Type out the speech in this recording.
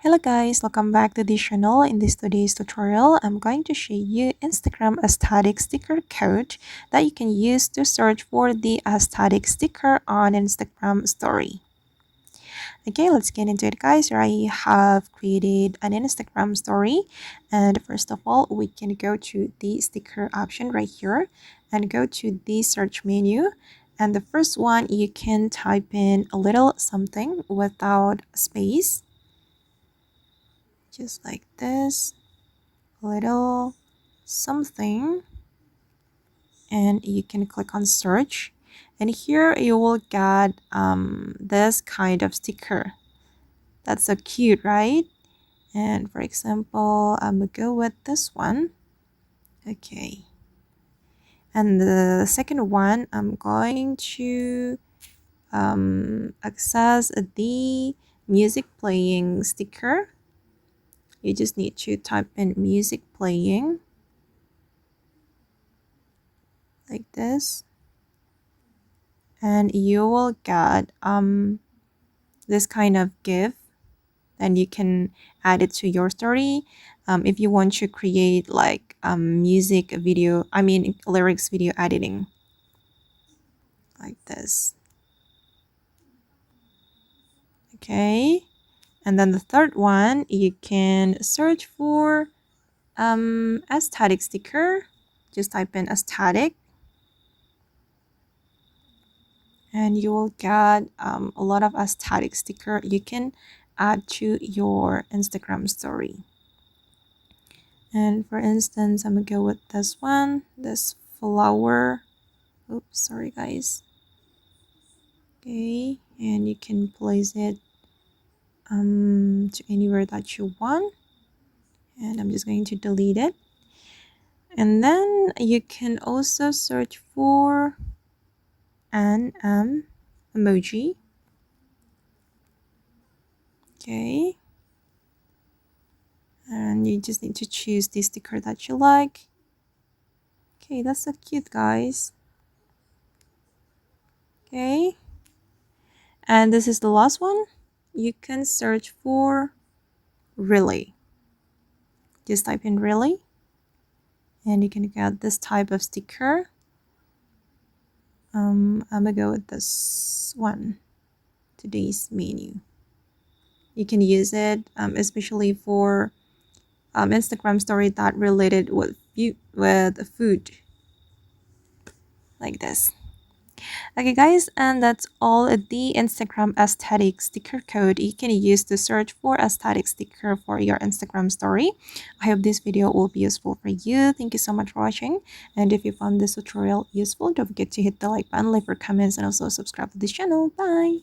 Hello guys, welcome back to this channel. In this today's tutorial, I'm going to show you Instagram aesthetic sticker code that you can use to search for the aesthetic sticker on Instagram story. Okay, let's get into it guys. I have created an Instagram story, and first of all, we can go to the sticker option right here and go to the search menu. And the first one, you can type in a little something without space, just like this, little something, and you can click on search, and here you will get this kind of sticker. That's so cute, right? And for example, I'm gonna go with this one. Okay, and the second one, I'm going to access the music playing sticker. You just need to type in music playing like this, and you will get this kind of GIF, and you can add it to your story. If you want to create like music video, lyrics video editing like this. Okay, and then the third one, you can search for aesthetic sticker. Just type in aesthetic, and you will get a lot of aesthetic sticker you can add to your Instagram story. And for instance, I'm gonna go with this one, this flower. Oops, sorry guys. Okay, and you can place it to anywhere that you want, and I'm just going to delete it. And then you can also search for an emoji. Okay, and you just need to choose the sticker that you like. Okay, that's so cute guys. Okay, and this is the last one. You can search for really. Just type in really, and you can get this type of sticker. I'm gonna go with this one, today's menu. You can use it especially for Instagram story that related with food like this. Okay guys, and that's all the Instagram aesthetic sticker code you can use to search for aesthetic sticker for your Instagram story. I hope this video will be useful for you. Thank you so much for watching, and if you found this tutorial useful, don't forget to hit the like button, leave your comments, and also subscribe to this channel. Bye.